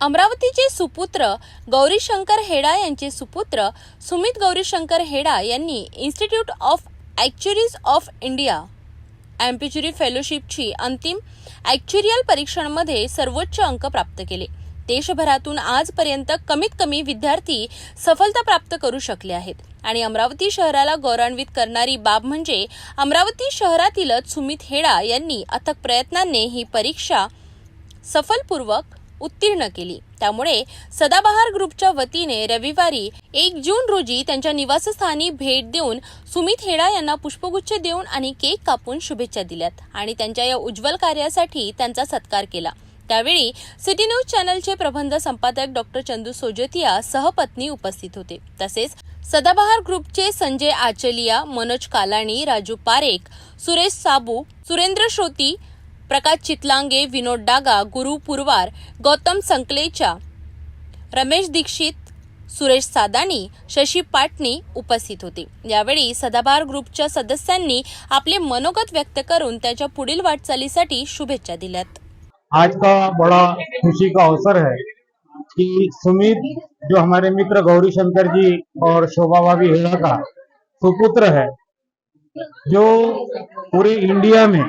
अमरावतीचे सुपुत्र गौरीशंकर हेडा यांचे सुपुत्र सुमित गौरीशंकर हेडा यांनी इन्स्टिट्यूट ऑफ ॲक्च्युरीज ऑफ इंडिया ॲम्पिच्युरी फेलोशिपची अंतिम ॲक्च्युरियल परीक्षांमध्ये सर्वोच्च अंक प्राप्त केले। देशभरातून आजपर्यंत कमीत कमी विद्यार्थी सफलता प्राप्त करू शकले आहेत आणि अमरावती शहराला गौरवान्वित करणारी बाब म्हणजे अमरावती शहरातीलच सुमित हेडा यांनी अथक प्रयत्नांनी ही परीक्षा सफलपूर्वक उत्तीर्ण केली। त्यामुळे सदाबहार ग्रुपच्या वतीने रविवारी 1 जून रोजी त्यांच्या निवासस्थानी भेट देऊन सुमित हेडा यांना पुष्पगुच्छ देऊन आणि केक कापून शुभेच्छा दिल्यात आणि त्यांच्या या उज्ज्वल कार्यासाठी त्यांचा सत्कार केला। त्यावेळी सिटी न्यूज चॅनलचे प्रबंध संपादक डॉक्टर चंदू सोजतिया सहपत्नी उपस्थित होते। तसेच सदाबहार ग्रुपचे संजय आचलिया, मनोज कालाणी, राजू पारेख, सुरेश साबू, सुरेंद्र श्रोती, प्रकाश चितलांगे, विनोद डागा, गुरु पुरवार, गौतम संकलेचा, रमेश दीक्षित, सुरेश सादानी, शशी पाटणी उपस्थित होते। यावेळी सदाबहार ग्रुपच्या सदस्यांनी आपले मनोगत व्यक्त करून त्याच्या पुढील वाटचालीसाठी शुभेच्छा दिल्यात। आज का बड़ा खुशी का अवसर है कि सुमित जो हमारे मित्र गौरीशंकर जी और शोभा भाभी हेड़ा का सुपुत्र है, जो पूरे इंडिया में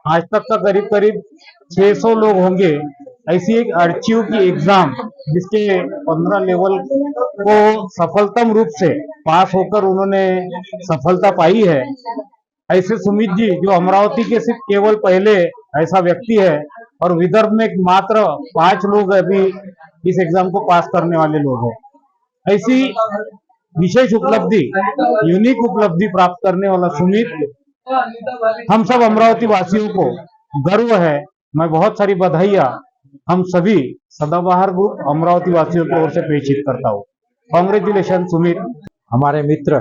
आज तक का करीब करीब 600 लोग होंगे, ऐसी एक आर्चिव की एग्जाम जिसके 15 लेवल को सफलतम रूप से पास होकर उन्होंने सफलता पाई है। ऐसे सुमित जी जो अमरावती के सिर्फ केवल पहले ऐसा व्यक्ति है और विदर्भ में मात्र 5 लोग अभी इस एग्जाम को पास करने वाले लोग हैं। ऐसी विशेष उपलब्धि, यूनिक उपलब्धि प्राप्त करने वाला सुमित हम सब अमरावती वासियों को गर्व है। मैं बहुत सारी बधाइयाँ हम सभी सदाबहार ग्रुप अमरावती वासियों की ओर से प्रेषित करता हूँ। कांग्रेचुलेशन सुमित। हमारे मित्र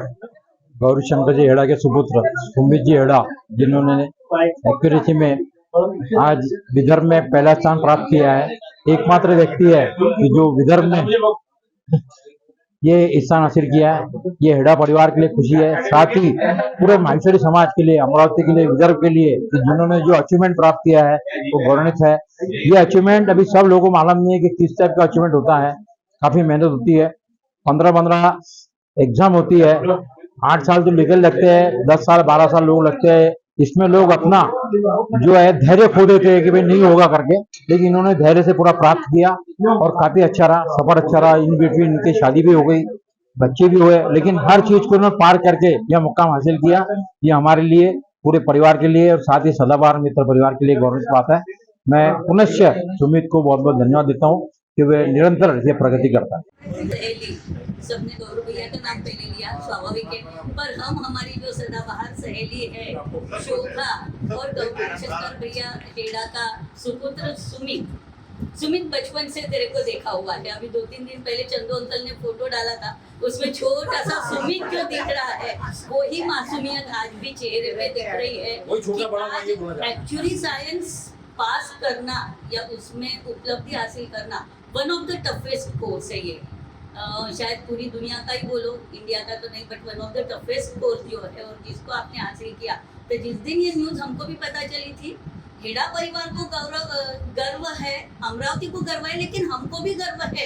गौरीशंकर जी हेड़ा के सुपुत्र सुमित जी हेड़ा, जिन्होंने एक्यूरेसी में आज विदर्भ में पहला स्थान प्राप्त किया है, एकमात्र व्यक्ति है कि जो विदर्भ में ये स्थान हासिल किया है। ये हेड़ा परिवार के लिए खुशी है, साथ ही पूरे माहेश्वरी समाज के लिए, अमरावती के लिए, विदर्भ के लिए जिन्होंने जो अचीवमेंट प्राप्त किया है वो गौरवान्वित है। ये अचीवमेंट अभी सब लोगों को मालूम नहीं है कि किस टाइप का अचीवमेंट होता है। काफी मेहनत होती है, 15 एग्जाम होती है, 8 साल तो निकल लगते हैं, 10 साल 12 साल लोग लगते हैं। इसमें लोग अपना जो है धैर्य खो देते हैं कि भाई नहीं होगा करके, लेकिन इन्होंने धैर्य से पूरा प्राप्त किया और काफी अच्छा रहा, सफर अच्छा रहा। इन बिटवीन इनकी शादी भी हो गई, बच्चे भी हुए, लेकिन हर चीज को इन्होंने पार करके यह मुकाम हासिल किया। ये हमारे लिए, पूरे परिवार के लिए और साथ ही सदाबहार मित्र परिवार के लिए गौरव की बात है। मैं पुनश्च सुमित को बहुत बहुत धन्यवाद देता हूँ कि वे निरंतर ये प्रगति करता है। सबने गौरव भैया का नाम पहले लिया, स्वाभाविक है, पर हम हमारी जो सदाबहार सहेली है शोभा और गौरीशंकर भैया हेड़ा का सुपुत्र सुमित बचपन से तेरे को देखा हुआ है। अभी 2-3 दिन पहले चंदू अंकल ने फोटो डाला था, उसमें छोटा सा सुमित जो दिख रहा है वही मासूमियत आज भी चेहरे में दिख रही है। एक्चुअली साइंस पास करना या उसमें उपलब्धि हासिल करना one of the toughest course है। ये शायद पूरी दुनिया का ही बोलो, इंडिया का तो नहीं, but one of the toughest course जो है और जिसको आपने हासिल किया। तो जिस दिन ये न्यूज़ हमको भी पता चली थी, हेड़ा परिवार को गर्व है, अमरावती को गर्व है, लेकिन हमको भी गर्व है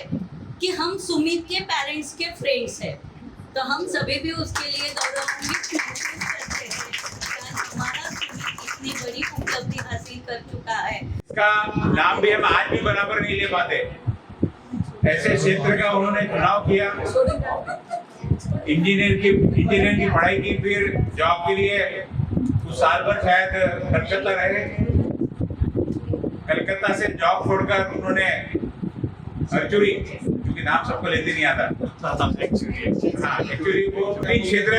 कि हम सुमित के पेरेंट्स के फ्रेंड्स हैं। तो हम सभी भी उसके लिए गौरवान्वित करते हैं। हमारा सुमित इतनी बड़ी उपलब्धि हासिल कर चुका है, इसका नाम भी हम आज भी बराबर नहीं ले पाते। ऐसे क्षेत्र का उन्होंने चुनाव किया, इंजीनियर की पढ़ाई की, फिर जॉब के लिए कुछ साल भर शायद कलकत्ता रहे। कलकत्ता से जॉब छोड़कर उन्होंने अर्चुरी, क्योंकि नाम सबको लेते नहीं आता, एक्चुअली वो 3 क्षेत्र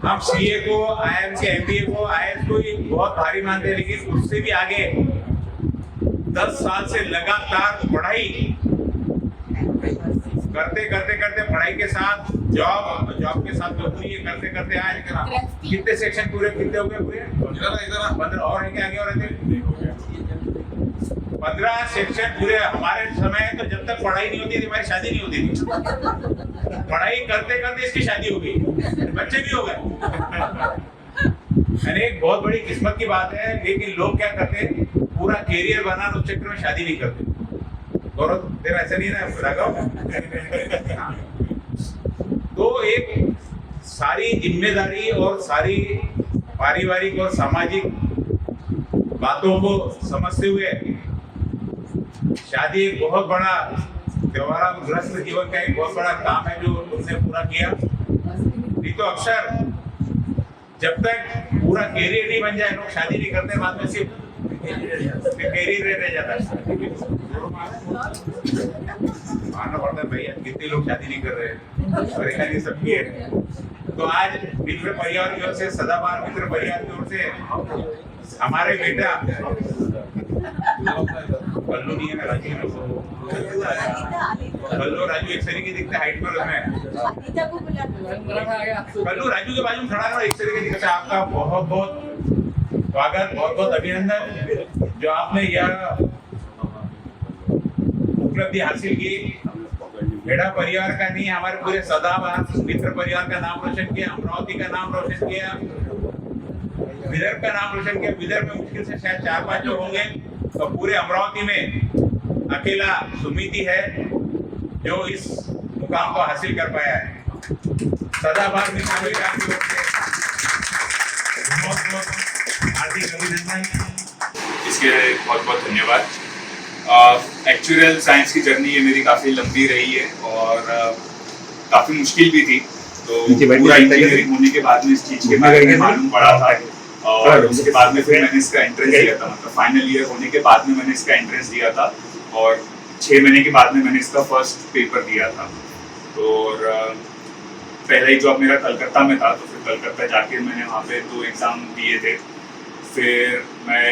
हम सीए को, आईएम के एमबीए को, आईएएस को बहुत भारी मानते हैं, लेकिन उससे भी आगे 10 साल से लगातार पढ़ाई करते पढ़ाई के साथ जॉब के साथ नौकरी करते करते आए। कितने सेक्शन पूरे कितने हो गए? पूरे 15 और है क्या? आगे और 15 सेक्शन पूरे। हमारे समय तो जब तक पढ़ाई नहीं होती थी हमारी शादी नहीं होती थी। पढ़ाई करते करते इसकी शादी हो गई, बच्चे भी हो गए। एक बहुत बड़ी किस्मत की बात है, लेकिन लोग क्या करते हैं, पूरा कैरियर बनाना उस चक्कर में शादी नहीं करते। गौरव तेरा ऐसा नहीं है लगाओ। हाँ। तो एक सारी जिम्मेदारी और सारी पारिवारिक और सामाजिक बातों को समझते हुए शादी एक बहुत बड़ा त्योहारग्रस्त जीवन का एक बहुत बड़ा काम है जो तुमने पूरा किया। नहीं तो अक्सर जब तक पूरा कैरियर नहीं बन जाए लोग शादी नहीं करते, बाद में सिर्फ कैरियर रह जाता है। मानना पड़ता है भैया कितने लोग शादी नहीं कर रहे हैं, परेशानी सबकी है। तो आज मित्र परिवार की ओर से, सदाबहार मित्र परिवार की ओर से हमारे बेटा कल्लू नहीं है ना, राजू कल्लू राजू एक तरीके दिखते हाइट पर उसमें, कल्लू राजू के बाजू में खड़ा रहा एक तरीके दिखता है। आपका बहुत बहुत स्वागत, बहुत बहुत अभिनंदन जो आपने यह उपलब्धि हासिल की। हेड़ा परिवार का नहीं, हमारे पूरे सदाबहार मित्र परिवार का नाम रोशन किया, अमरावती का नाम रोशन किया, विदर्भ का नाम रोशन किया। विदर्भ में मुश्किल से शायद 4-5 लोग होंगे, तो पूरे अमरावती में अकेला सुमिति है जो इस मुकाम को हासिल कर पाया है। सदाबहार मित्र परिवार की ओर से बहुत बहुत हार्दिक अभिनंदन, इसके बहुत बहुत धन्यवाद। एक्चुअल साइंस की जर्नी ये मेरी काफ़ी लंबी रही है और काफ़ी मुश्किल भी थी। तो पूरा इंजीनियरिंग होने के बाद में इस चीज़ के बारे में मालूम पड़ा था और उसके बाद में फिर मैंने इसका एंट्रेंस दिया था। मतलब फाइनल ईयर होने के बाद में मैंने इसका एंट्रेंस दिया था और 6 महीने के बाद में मैंने इसका फर्स्ट पेपर दिया था। तो और पहला ही जॉब मेरा कलकत्ता में था, तो फिर कलकत्ता जाके मैंने वहाँ पे 2 एग्ज़ाम दिए थे। फिर मैं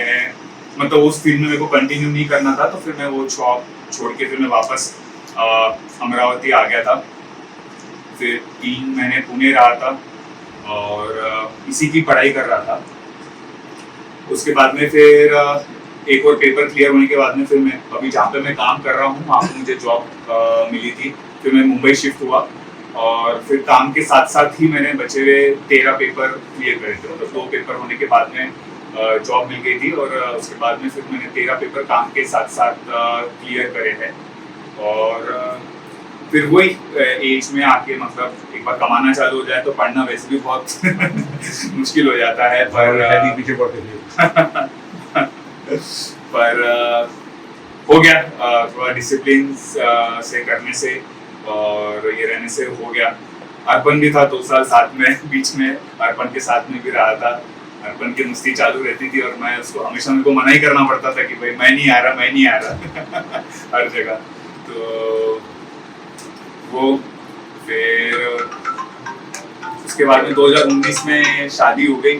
मतलब उस फील्ड में मेरे को कंटिन्यू नहीं करना था, तो फिर मैं वो जॉब छोड़ के फिर मैं वापस अमरावती आ गया था। फिर 3 महीने पुणे रहा था और इसी की पढ़ाई कर रहा था। उसके बाद में फिर एक और पेपर क्लियर होने के बाद में फिर मैं अभी जहाँ पे मैं काम कर रहा हूँ वहाँ पे मुझे जॉब मिली थी। फिर मैं मुंबई शिफ्ट हुआ और फिर काम के साथ साथ ही मैंने बचे हुए 13 पेपर क्लियर करे थे। मतलब 2 पेपर होने के बाद में जॉब मिल गई थी और उसके बाद में फिर मैंने 13 पेपर काम के साथ साथ क्लियर करे हैं। और फिर वही एज में आके मतलब एक बार कमाना चालू हो जाए तो पढ़ना वैसे भी बहुत मुश्किल हो जाता है। पर पीछे पड़ते पर हो गया, थोड़ा डिसिप्लिन से करने से और ये रहने से हो गया। अर्पण भी था 2 साल साथ में, बीच में अर्पण के साथ में भी रहा था। अर्पण की मस्ती चालू रहती थी और मैं उसको हमेशा मेरे को मना ही करना पड़ता था कि भाई मैं नहीं आ रहा हर जगह। तो वो फिर उसके बाद में 2019 में शादी हो गई।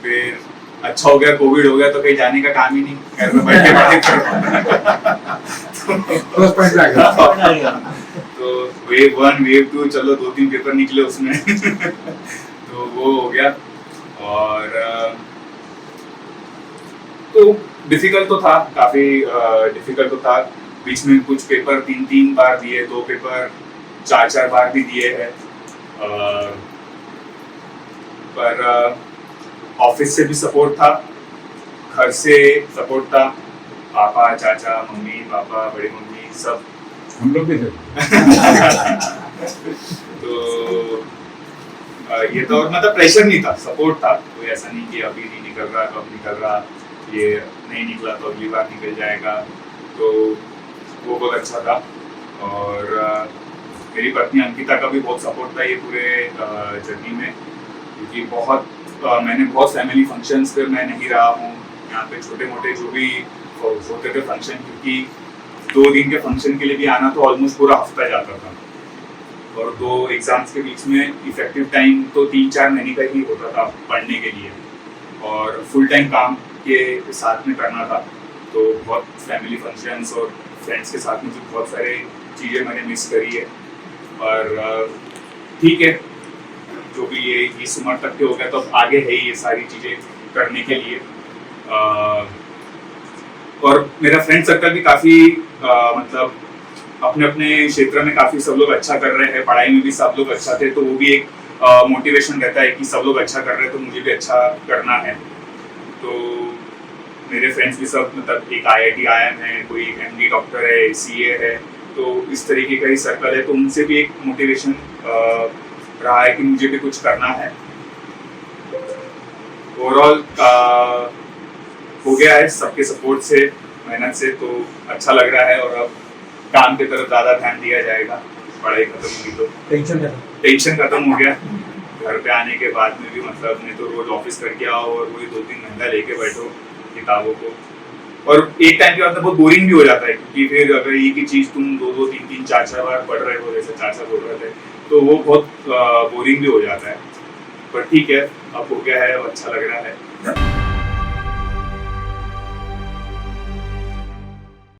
फिर अच्छा हो गया, कोविड हो गया तो कहीं जाने का काम ही नहीं, घर में बैठ के पढ़ाई करो। तो वेव 1 वेव 2 चलो 2-3 पेपर निकले उसमें तो वो हो गया। और तो डिफिकल्ट तो था, काफ़ी डिफिकल्ट तो था। बीच में कुछ पेपर 3-3 बार दिए, 2 पेपर 4-4 बार भी दिए हैं। पर ऑफिस से भी सपोर्ट था, घर से सपोर्ट था, पापा चाचा मम्मी पापा बड़ी मम्मी सब हम लोग भी थे। तो ये तो और मतलब प्रेशर नहीं था, सपोर्ट था। कोई ऐसा नहीं कि अभी नहीं निकल रहा, कब निकल रहा, ये नहीं निकला तो अगली बार निकल जाएगा। तो वो बहुत अच्छा था। और मेरी पत्नी अंकिता का भी बहुत सपोर्ट था ये पूरे जर्नी में, क्योंकि मैंने बहुत फैमिली फंक्शंस पे मैं नहीं रहा हूँ। यहाँ पे छोटे मोटे जो भी होते थे फंक्शन, क्योंकि 2 दिन के फंक्शन के लिए भी आना तो ऑलमोस्ट पूरा हफ्ता जाता था। और 2 एग्जाम्स के बीच में इफेक्टिव टाइम तो 3-4 महीने का ही होता था पढ़ने के लिए, और फुल टाइम काम के साथ में करना था। तो बहुत फैमिली फंक्शंस और फ्रेंड्स के साथ में जो बहुत सारे चीज़ें मैंने मिस करी है। और ठीक है, जो भी ये इस उम्र तक के हो गया तो आगे है ही ये सारी चीज़ें करने के लिए। और मेरा फ्रेंड सर्कल भी काफ़ी मतलब अपने अपने क्षेत्र में काफ़ी सब लोग अच्छा कर रहे हैं, पढ़ाई में भी सब लोग अच्छा थे, तो वो भी एक मोटिवेशन रहता है कि सब लोग अच्छा कर रहे हैं तो मुझे भी अच्छा करना है। तो मेरे फ्रेंड्स भी सब मतलब एक IIT IIM है, कोई MD डॉक्टर है, CA है, तो इस तरीके का ही सर्कल है, तो उनसे भी एक मोटिवेशन रहा है कि मुझे भी कुछ करना है। ओवरऑल हो गया है सबके सपोर्ट से, मेहनत से, तो अच्छा लग रहा है। और अब काम की तरफ ज़्यादा ध्यान दिया जाएगा। पढ़ाई खत्म होगी तो टेंशन खत्म हो गया। घर पे आने के बाद में भी मतलब नहीं तो रोज ऑफिस करके आओ और वही 2-3 घंटा लेके बैठो किताबों को, और एक टाइम के बाद बहुत बोरिंग भी हो जाता है, क्योंकि फिर अगर एक ही चीज़ तुम 2-2, 3-3, 4-4 बार पढ़ रहे हो, जैसे 4-4 बोल रहे थे, तो वो बहुत बोरिंग भी हो जाता है। पर ठीक है, अब हो गया है, अब अच्छा लग रहा है।